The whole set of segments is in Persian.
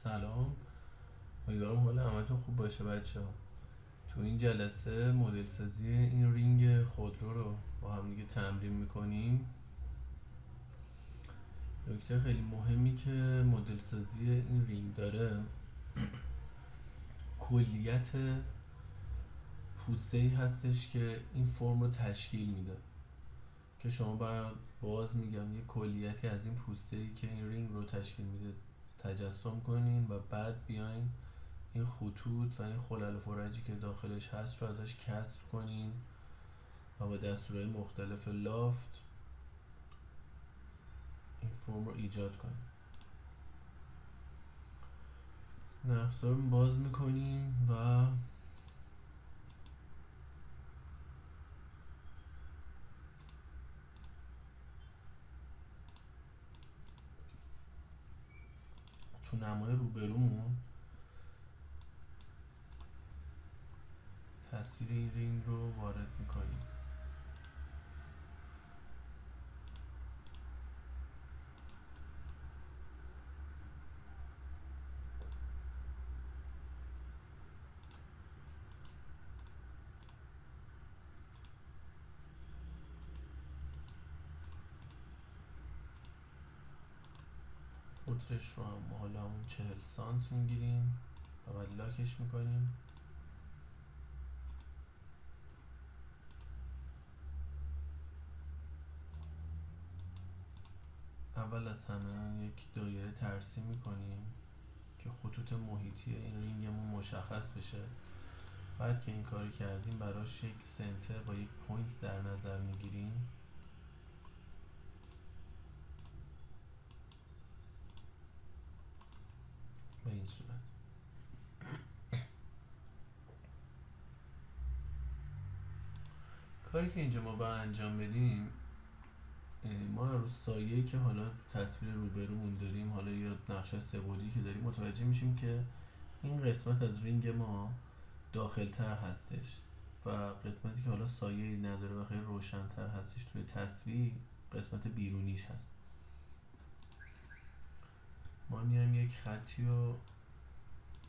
سلام، امیدوارم حال همتون خوب باشه بچه ها. تو این جلسه مدل سازی این رینگ خودرو رو با هم دیگه تمرین میکنیم. نکته خیلی مهمی که مدل سازی این رینگ داره کلیت پوسته ای هستش که این فرم رو تشکیل میده، که شما باز میگم یه کلیتی از این پوسته ای که این رینگ رو تشکیل میده تجسم کنین و بعد بیاین این خطوط و این خلل و فرجی که داخلش هست رو ازش کسر کنین و با دستورهای مختلف لافت این فرم رو ایجاد کنین. نقصا رو باز میکنیم و تو نمای روبرومون تصویر این رینگ رو وارد میکنیم. قطرش رو هم حالا همون 40 سانت میگیریم و بعد لاکش میکنیم. اول از همه یک دایره ترسیم میکنیم که خطوط محیطی این رینگمون مشخص بشه. بعد که این کاری کردیم براش یک سنتر با یک پوینت در نظر میگیریم. به این صورت کاری که اینجا ما باید انجام بدیم، ما رو سایه‌ای که حالا تصویر روبرومون داریم، حالا یا نقشه سه‌بعدی که داریم، متوجه میشیم که این قسمت از رینگ ما داخلتر هستش و قسمتی که حالا سایه‌ای نداره و خیلی روشن‌تر هستش توی تصویر قسمت بیرونیش هست. ما میایم یک خطی و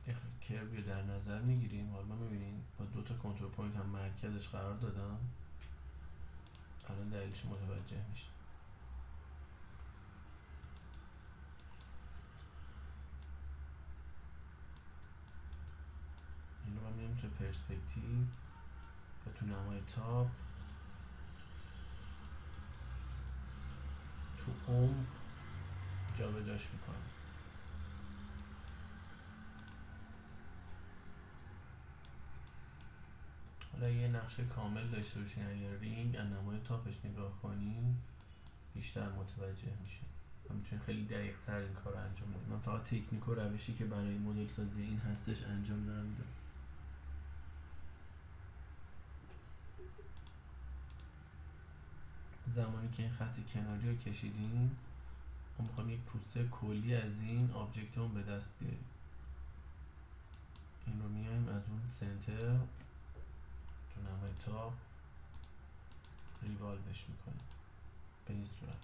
یک کروی در نظر میگیریم. حالا میبینین با دو تا کنترل پوینت هم مرکزش قرار دادم. الان دلیلش متوجه میشه. این رو میایم تو پرسپکتیو و تو نمای تاپ تو عمق جابجاش میکنم. حالا یه نقشه کامل داشته باشین یا رینگ از نمای تاپش نگاه کنین بیشتر متوجه میشه و میتونین خیلی دقیق تر این کار رو انجام بدین. من فقط تکنیک و روشی که برای مدل سازی این هستش انجام دارم. زمانی که این خط کناری رو کشیدین، ما میخوایم یک پوسته کلی از این آبجکتمون به دست بیاریم. این رو میایم از اون سنتر تو نمای تاپ ریوالوش میکنیم به این صورت.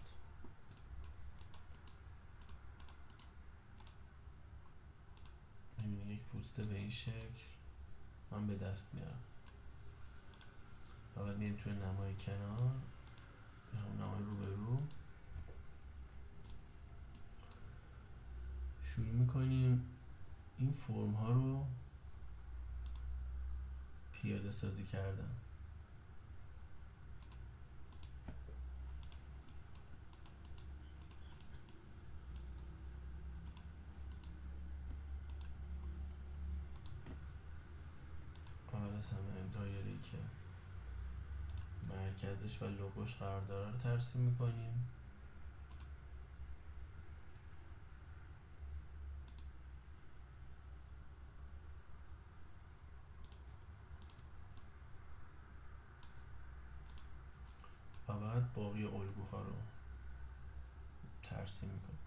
میبینی یک پوسته به این شکل من به دست میارم. و بعد میایم توی نمای کنار یا همون نمای روبرو شروع میکنیم این فرم ها رو پیاده سازی کردن. اول از همه دایره‌ای که مرکزش و لوگوش قرار داره رو ترسیم میکنیم. و بعد باقی الگوها رو ترسیم میکنیم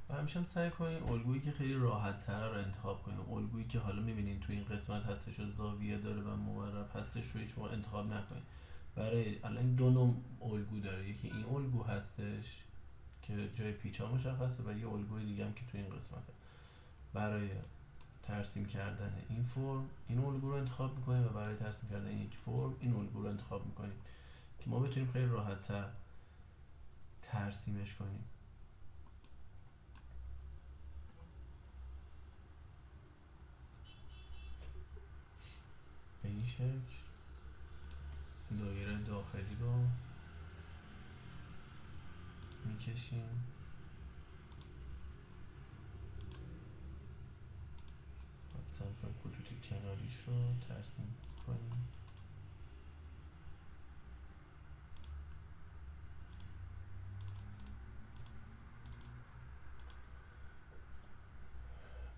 و همیشه هم سعی کنین الگویی که خیلی راحت تره رو انتخاب کنین. الگویی که حالا میبینین توی این قسمت هستش و زاویه داره و مورب هستش رو هیچ موقع انتخاب نکنین. برای الان دو نوع الگو داره، یکی این الگو هستش که جای پیچ ها مشخصه و یه الگوی دیگه هم که توی این قسمته. برای ترسیم کردن این فرم این الگو رو انتخاب میکنیم و برای ترسیم کردن این یک فرم این الگو رو انتخاب میکنیم که ما بتونیم خیلی راحت تر ترسیمش کنیم. به این شکل دایره داخلی رو میکشیم، مثلا خطوط کناریش رو ترسیم کنیم.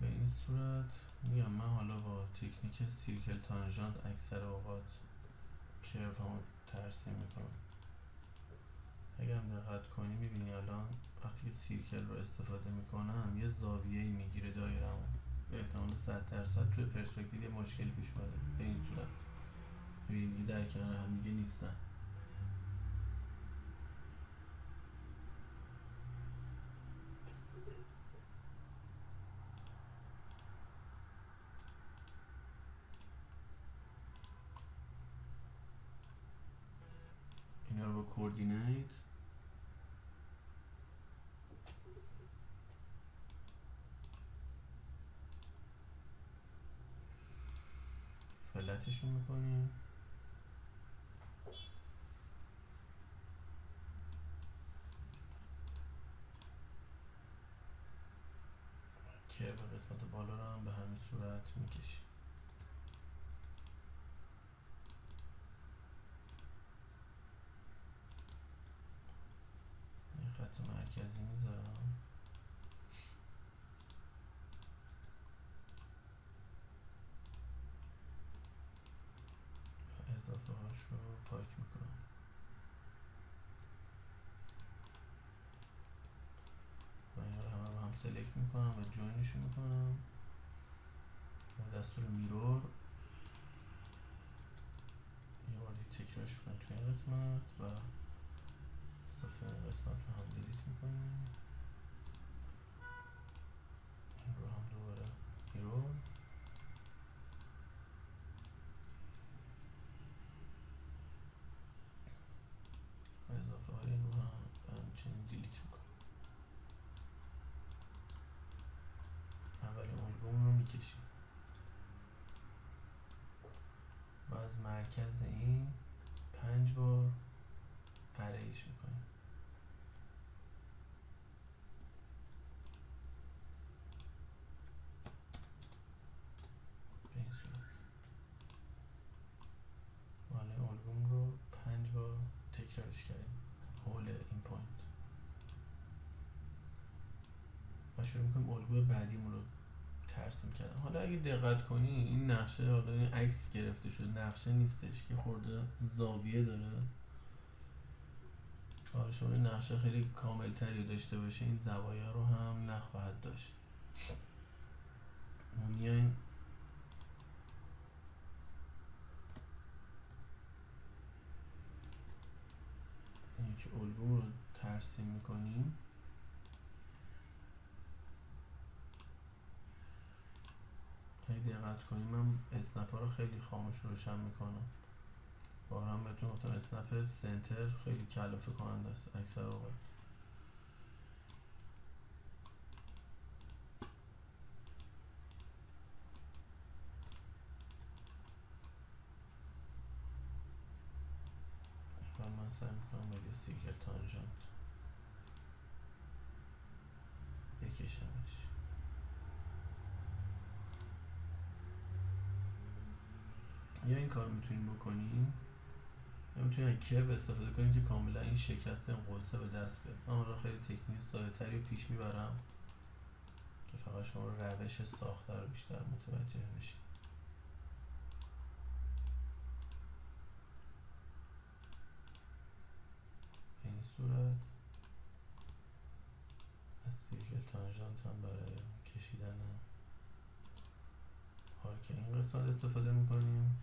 به این صورت میگم من حالا با تکنیک سیرکل تانژانت اکثر اوقات کرو همو ترسیم میکنم. اگر دقت کنی میبینی الان وقتی که سیرکل رو استفاده میکنم یه زاویه‌ای میگیره دایره‌مو، به احتمال 100% توی پرسپکتیو یه مشکلی پیش اومده. به این صورت میبینی در کنار هم دیگه نیستن. اینا رو با کوردینیت فلتشون میکنیم. که به قسمت بالا رو هم به همین صورت میکشیم. یه خط مرکزی میذارم، اضافه هاش رو پاک میکنم و اینا رو همه با هم سلکت میکنم و جوینشون میکنم و دستور میرور یه بار تکرارش میکنم توی این قسمت و اضافه این قسمت رو هم دیلیت میکنیم. این رو هم دوباره میرور و اضافه های این رو هم همچنین دیلیت میکنم. اولین الگومون رو میکشیم و از مرکز این 5 بار اریش میکنیم. به این صورت ماله الگوم رو 5 بار تکرارش کردیم حول این پوینت و شروع میکنیم الگوی بعدیمون رو ترسیم کردن. حالا اگه دقت کنی این نقشه، حالا این عکس گرفته شده، نقشه نیستش که خورده زاویه داره. حالا شما این نقشه خیلی کامل تری داشته باشه این زوایا رو هم نخواهد داشت. ما میایم یک الگو رو ترسیم میکنیم. اگه دقت کنیم من اسنپ ها رو خیلی خاموش روشن میکنم. بارم بهتون گفتم اسنپ سنتر خیلی کلافه کننده است اکثر اوقات. و من سعی میکنم با یه سیرکل تانژانت بکشمش. یا این کار میتونیم بکنیم یا میتونیم کرو استفاده کنیم که کاملا این شکست این قرصه به دست بیاد. من حالا خیلی تکنیک ساده تری پیش میبرم که فقط شما روش ساخته رو بیشتر متوجه بشید. به این صورت از سیرکل تانژانت هم برای کشیدن آرک این قسمت استفاده میکنیم.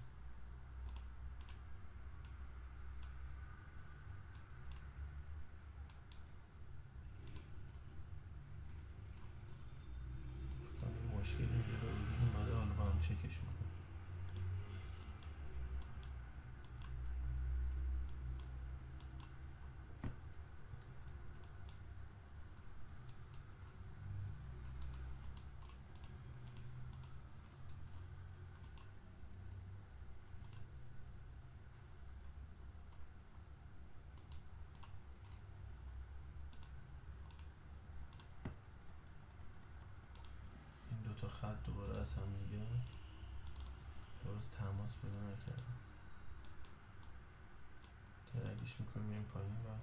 خط دوباره از هم میگه درست تماس پیدا نکردم. درگیش میکنیم میریم پایین و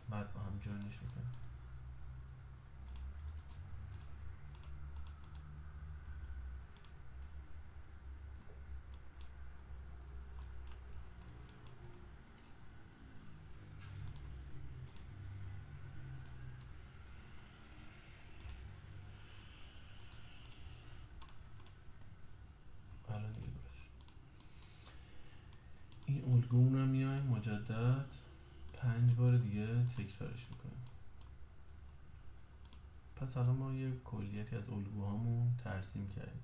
بعد با هم جوینش میکنیم. الان دیگه درست شد. این الگومون رو میایم مجدد 5 بار دیگه تکرارش میکنیم. پس الان ما یه کلیتی از الگوهامون ترسیم کردیم.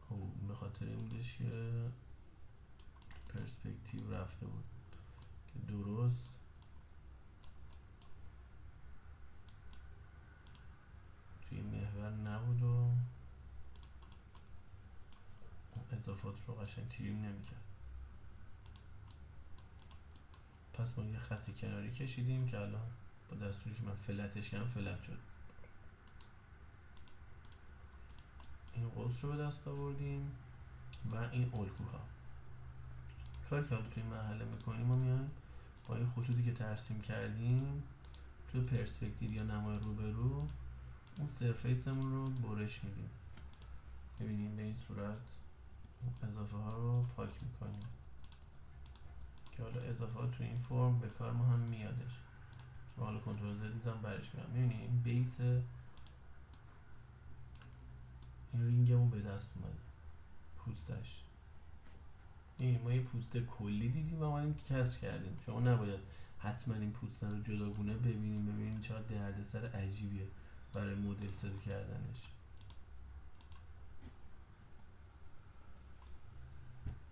خب به خاطر این بودش که پرسپکتیو رفته بود که درست توی محور نبود و اضافات رو قشنگ تریم نمیکرد. پس ما یه خط کناری کشیدیم که الان با دستوری که من فلتش کردم فلت شد. این قوس رو به دست آوردیم و این الگوها. کاری که حالا توی این مرحله میکنیم ما میایم با این خطوطی که ترسیم کردیم توی پرسپکتیو یا نمای روبرو اون سرفیسمون رو برش میدیم. ببینیم به این صورت اضافه ها رو پاک میکنیم که حالا اضافه ها توی این فرم به کار ما هم میادش که حالا کنترل زد میزنم برش میرم. میبینیم این بیس این رینگمون به دست اومده، پوستش. این ما یه پوست کلی دیدیم و اومدیم که کسر کردیم. شما نباید حتما این پوست رو جداگونه ببینیم چقدر دردسر عجیبیه برای مدل سازی کردنش.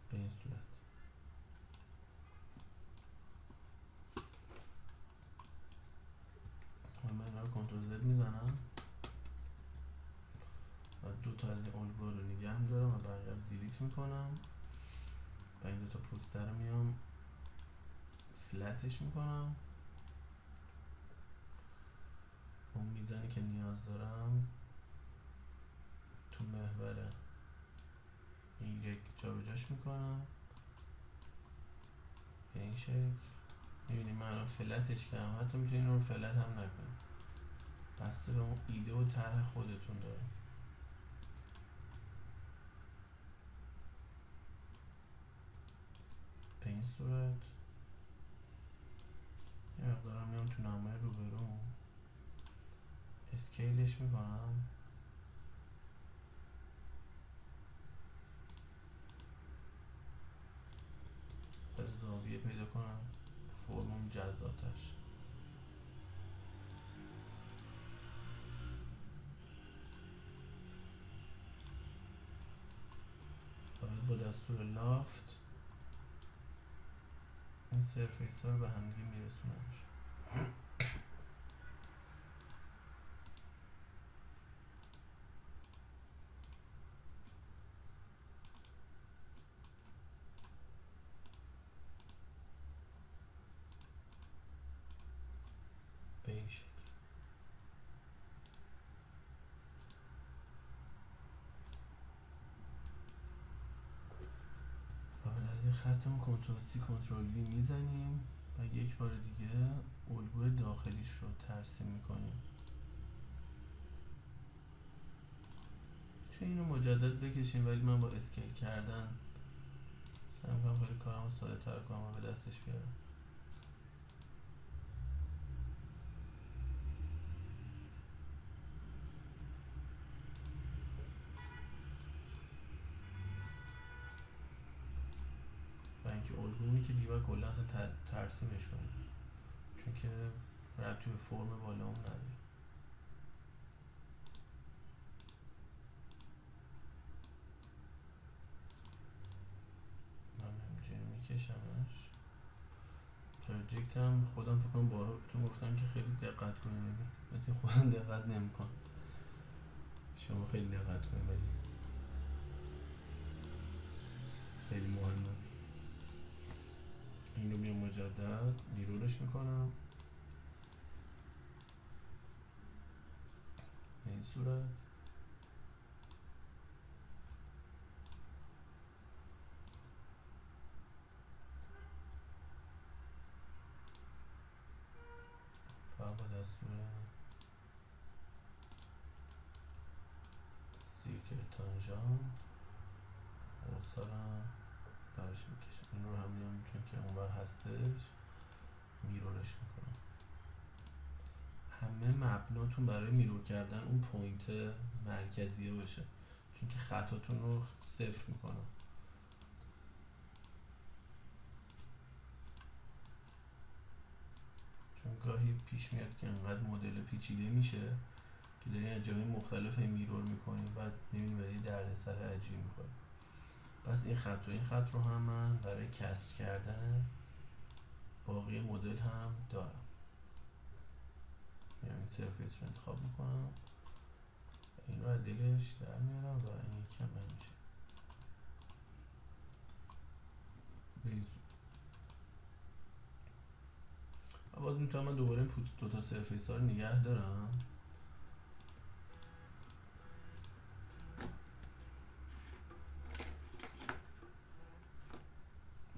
به این صورت من اینا رو کنترل زد میزنم و دو تا از این الگوها رو نگه می‌دارم و بقیه رو دیلیت میکنم و این دو تا پوست رو میام فلتش میکنم اون میزانی که نیاز دارم تو محور این یک جابجاش میکنم به این شکل. میبینیم من الان فلتش کردم، حتی میتونین اون فلت هم نکنیم، بسته به اون ایده و طرح خودتون داره. به این صورت یه مقدارم میام تو نمای روبرو اسکیلش میکنم در زاویه پیدا کنم فرمم جذابتش. باید با دستور لافت این سرفیس ها رو به همدیگه میرسونمش. به این شکل. بعد از این خطمون کنترل سی کنترل وی میزنیم و یک بار دیگه الگوی داخلیش رو ترسیم میکنیم. میتونیم اینو مجدد بکشیم ولی من با اسکیل کردن سعی میکنم خیلی کارمو ساده تر کنم و به دستش بیارم. و اینکه الگویی که دیگه کلا اصلا ترسیمش کنیم چون که ربطی به فرم بالامون نداره. من همینجوری میکشمش. پروژکت هم خودم فکر کنم بارها بهتون گفتم که خیلی دقت کنید، مثل خودم دقت نمیکنم، شما خیلی دقت کنید ولی خیلی مهمه. این رو میام مجدد میرورش میکنم به این صورت سرکل تانژانت سرم برش میکشم. این رو هم میام چون که اونور هستش میرورش میکنم. همه مبناتون برای میرور کردن اون پوینت مرکزیه باشه، چون که خطاتون رو صفر میکنم. چون گاهی پیش میاد که انقدر مدل پیچیده میشه که داری از جای مختلف میرور میکنیم، بعد میبینی به یه دردسر عجیب میخوری. پس این خط و این خط رو هم من برای کسر کردن باقی مدل هم دارم. یعنی این سرفیس رو انتخاب میکنم، این رو از دلش در میارم و این یکی هم میشه بیز. باز میتونم من دوباره این دوتا سرفیس ها رو نگه دارم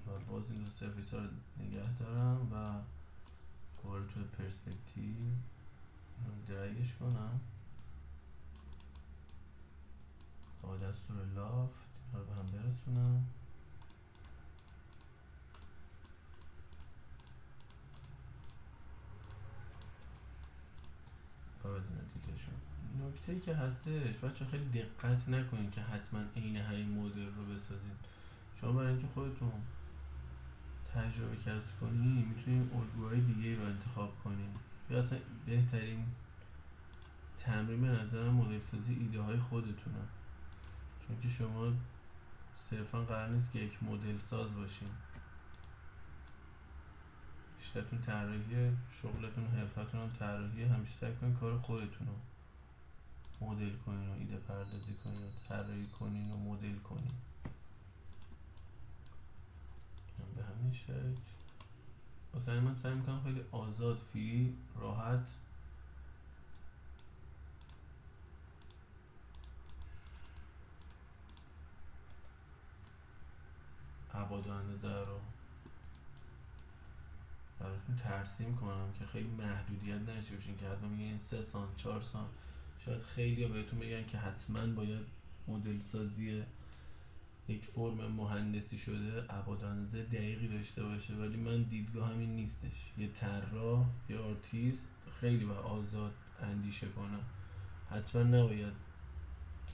و باز این دو سرفیس ها رو نگه دارم و دوباره توی پرسپکتیو درگش کنم با دستور لافت اینا رو به هم برسونم و بدون دیگهشون. نکته ای که هستش بچه خیلی دقت نکنین که حتما عین همین مدل رو بسازین. شما برای اینکه خودتون تجربه کسب کنین میتونین الگوهای دیگه رو انتخاب کنین، یا اصلا بهترین تمرین به نظرم مدل سازی ایده های خودتونه، چون که شما صرفا قرار نیست که یک مدل ساز باشین. بیشترتون طراحی شغلتون و حرفتون هم طراحی، همیشه سعی کنین کار خودتون رو مدل کنین و ایده پردازی کنین و طراحی کنین و مدل کنین. به همین شکل واسه من سعی میکنم خیلی آزاد، فری، راحت ابعاد و اندازه رو براتون ترسیم کنم که خیلی محدودیت نشه باشین که حتما میگن 3 سانت 4 سانت. شاید خیلی ها بهتون بگن که حتما باید مدل سازی یک فرم مهندسی شده ابعاد و اندازه دقیقی داشته باشه، ولی من دیدگاه همین نیستش. یه طراح یا آرتیست خیلی باید آزاد اندیشه کنه. حتما نباید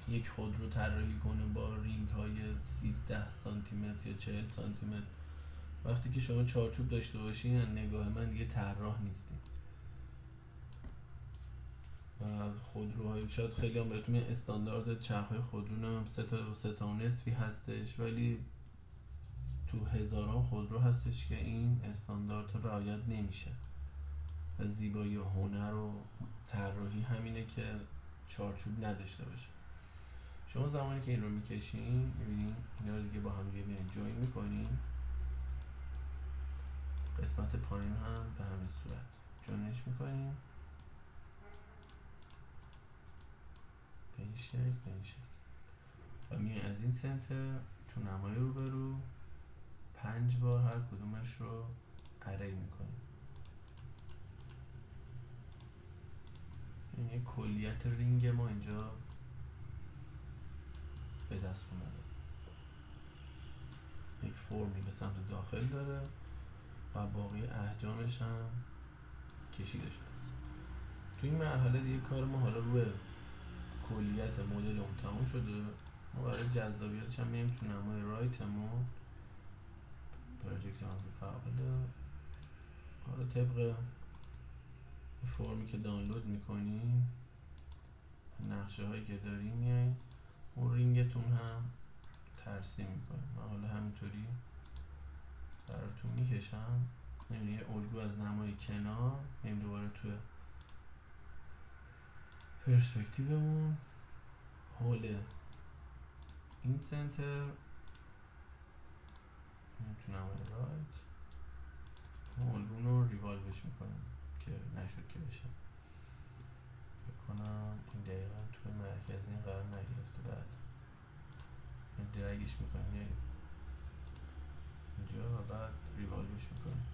یک خودرو طراحی کنه با رینگ های 13 سانتی متر یا 40 سانتی متر. وقتی که شما چارچوب داشته باشین نگاه من دیگه طراح نیستین. و خودروهای شاید خیلی هم بهتون استاندارد چرخهای خودرو هم 3 تا و نصفی هستش، ولی تو هزاران خودرو هستش که این استاندارد رعایت نمیشه. و زیبایی و هنر و طراحی همینه که چارچوب نداشته باشه. شما زمانی که این رو میکشین میبینین اینا رو دیگه با هم دیگه میان جوین میکنین، قسمت پایین هم به همین صورت جوینش میکنیم به این شکل به این شکل و میان از این سنتر تو نمای روبرو 5 بار هر کدومش رو اری میکنیم. این کلیت رینگ ما اینجا به دست اومده. یک فرمی به سمت داخل داره و باقی احجامش هم کشیده شده است. تو این مرحله دیگه کار ما حالا روی کلیت مدل اون تموم شده. ما برای جذابیتش هم میریم تو نمای رایتمون پروژکت فعاله. حالا طبق فرمی که دانلود میکنیم نقشه هایی که داریم میاییم اون رینگتون هم ترسیم میکنیم. من حالا همینطوری براتون میکشم. میبینی یه الگو از نمای کنار میریم دوباره توی پرسپکتیومون حول این سنتر میریم تو نمای رایت اون الگو رو ریوالوش میکنیم که نشد که بشه. بکنم این دقیقا توی مرکز این قرار نگرفته. بعد درگش میکنیم یعنی اینجا و بعد ریوالوش میکنیم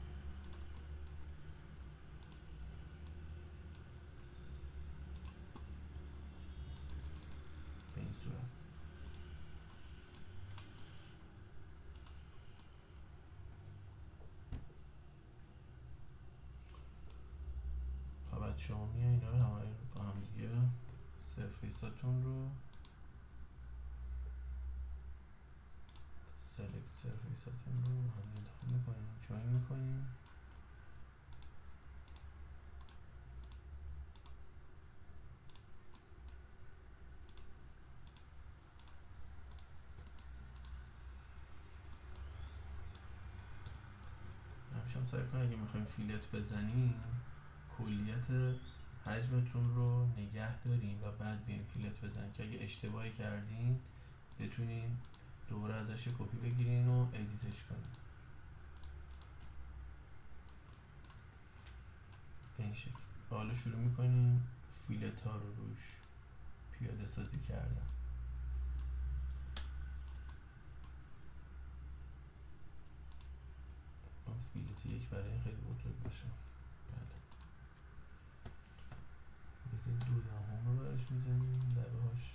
به این صورت. بعد شما میای اینا رو همه با هم دیگه سرفیساتون رو سلکت سرفیساتون رو هم انتخاب میکنیم، جوین میکنیم. همشم سعی کنید اگه میخوایم فیلت بزنیم کلیت حجمتون رو نگه داریم و بعد بیاین فیلت بزنیم که اگه اشتباهی کردین بتونین دوباره ازش کپی بگیرین و ادیتش کنین. به این شکل. حالا شروع میکنیم فیلت ها رو روش پیاده سازی کردن. فیلت یک برای خیلی بزرگ باشه. بله. فیلت 2/10 رو برش میزنیم لبه هاش.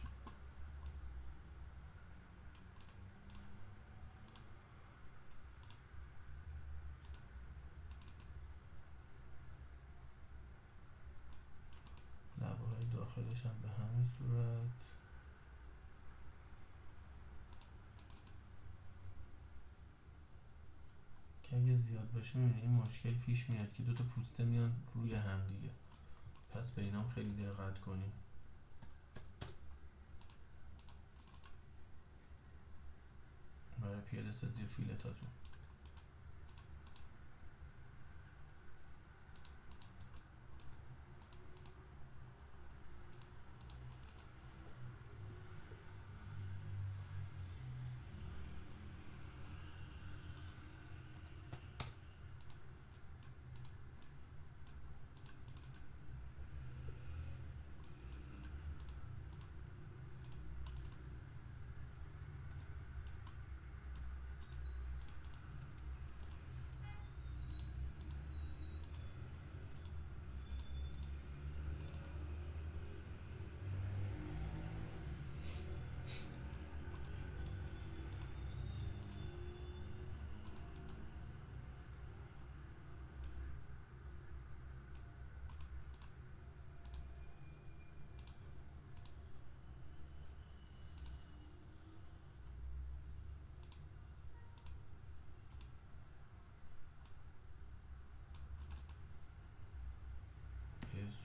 لبه های داخلش هم به همین صورت. که اگه زیاد باشه میبینی این مشکل پیش میاد که دوتا پوسته میان روی هم دیگه، پس به اینام خیلی دقت کنیم. برای پیاده سازی فیلتاتون.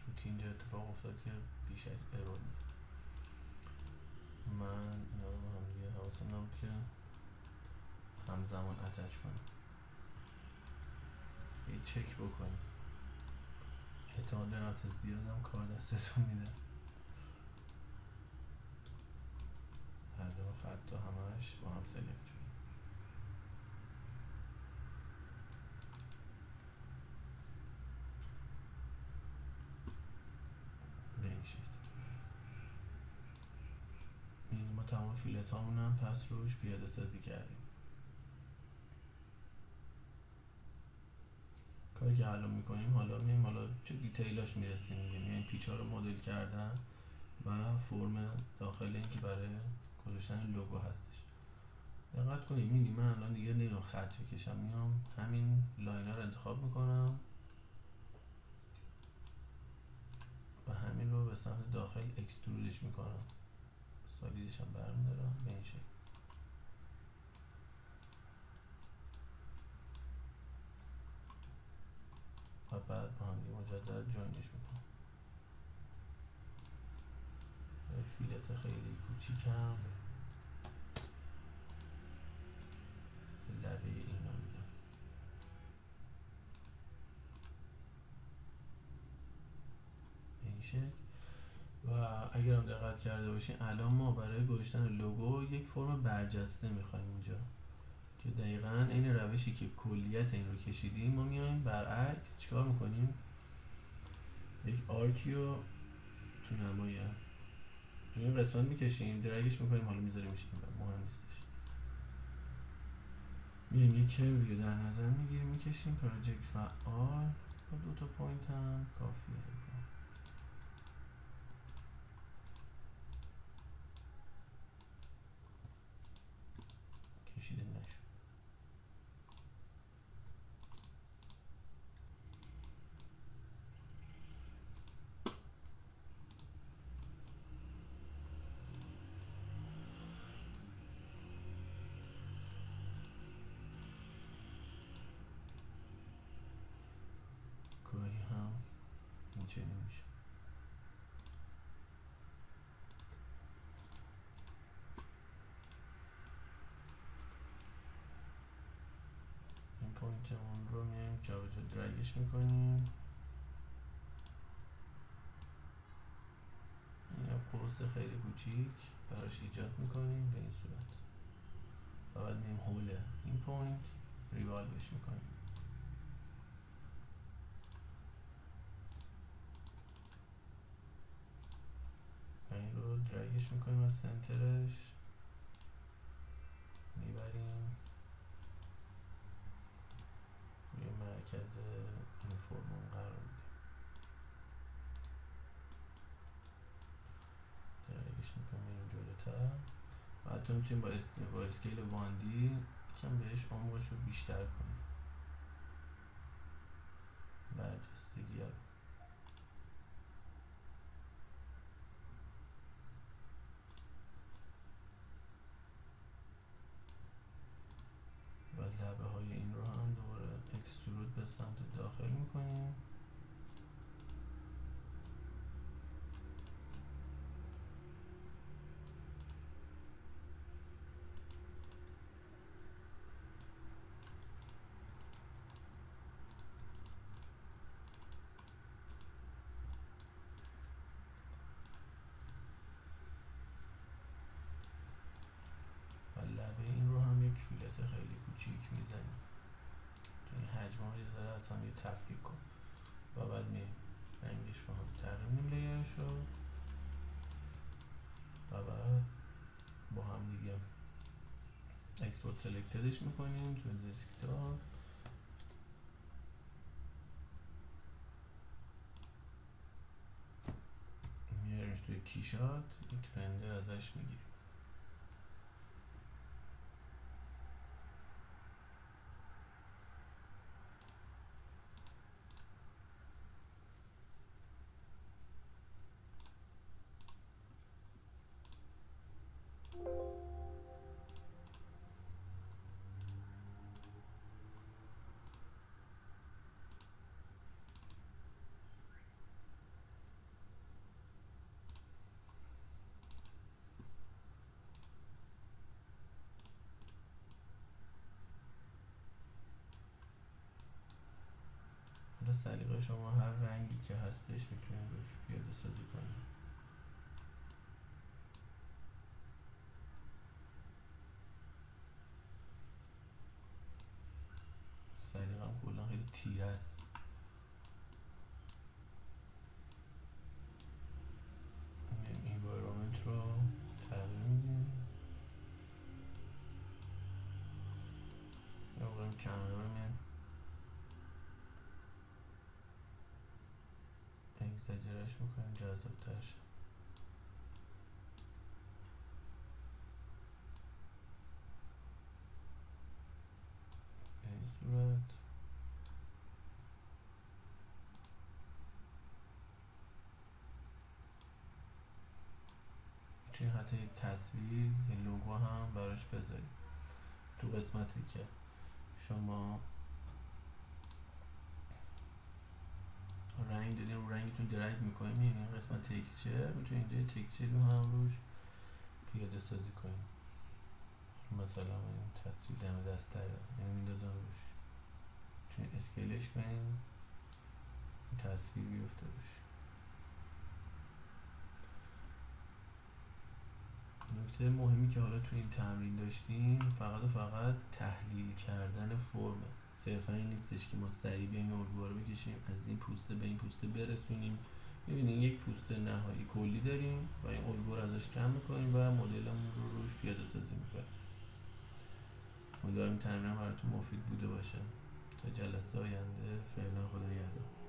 سوتی اینجا اتفاق افتاد که بیش از ارور میده. من اینا رو هم دیگه حواسم نبود که همزمان اتچ کنیم. یه چک بکنیم. احتمال به نفت زیادم کار دستتون میده. هر دو خط همش با هم سلکت شد. به این شکل. ما تمام فیلت هامون هم پس روش پیاده سازی کردیم. کاری که الان میکنیم حالا میایم حالا چه دیتیلاش میرسیم دیگه. میایم پیچا رو مدل کردن و فرم داخل این که برای گذاشتن لوگو هستش. دقت کنید میبینی من الان دیگه نمیام خط بکشم، میام همین لاین ها رو انتخاب میکنم و همین رو به سمت داخل اکسترودش میکنم، سالیدش هم برمیدارم به این شکل و بعد با هم مجدد جوینش میکنم. فیلت خیلی کوچیکم لبه اینا میدم. به این شکل. و اگر هم دقت کرده باشین الان ما برای گذاشتن لوگو یک فرم برجسته میخوایم اینجا که دقیقاً این روشی که کلیت این رو کشیدیم ما میایم برعکس چیکار میکنیم، یک آرکی رو تو نمای تو این قسمت میکشیم درگش میکنیم، حالا میذاریمش این مهم نیستش. میایم یک کروی رو در نظر میگیریم میکشیم پراجکت فعال با 2 تا پوینت هم کافیه فکر کنم. کشیده نشد. چنین میشه. این پوینتمون رو میایم جابجا درگش میکنیم. این قوس خیلی کوچیک براش ایجاد میکنیم به این صورت و بعد میایم حول این پوینت ریوالوش میکنیم. این رو درگش میکنیم از سنترش میبریم روی مرکز این فرمون قرار میدیم. درگش میکنیم میریم جلوتر و حتی میتونیم با اسکیل 1D یکم بهش عمقش رو بیشتر کنیم، برجستگی ها. و لبه های این رو هم دوباره اکسترود به سمت داخل میکنیم. و لبه این رو هم یک فیلت خیلی کوچیک میزنیم که این حجم ها یه ذره اصلا یه تفکیک کن و بعد میایم رنگش رو هم تغییر میدیم لیرش رو و بعد با هم دیگه اکسپورت سلکتدش میکنیم تو دسکتاپ. میاریمش توی کیشات یک رندر ازش میگیریم. حالا سلیقه شما، هر رنگی که هستش میتونید روش پیاده سازی کنید. سلیقه هم کلا خیلی تیره است. environment رو تغییر میدیم. یا بقیم کامera رو میایم اگزاجرش میکنیم جذاب ترش. به این صورت میتونید حتی یک تصویر یه لوگو هم براش بذارید. تو قسمتی که شما رنگ دادین رو رنگتون درگ میکنیم، این قسمت تکسچر میتونید اینجا تکسچر رو هم روش پیاده سازی کنیم. مثلا این تصویر دم دست داره اینو میندازم روش، میتونید اسکیلش کنیم این تصویر بیفته روش. نکته مهمی که حالا تو این تمرین داشتیم فقط و فقط تحلیل کردن فرمه. صرفا این نیستش که ما سریع بیایم الگوها رو بکشیم از این پوسته به این پوسته برسونیم. ببینید یک پوسته نهایی کلی داریم و این الگو رو ازش کم میکنیم و مدلمون رو روش پیاده سازی میکنیم. امیدوارم این تمرین براتون مفید بوده باشه. تا جلسه آینده فعلا خدا نگهدار.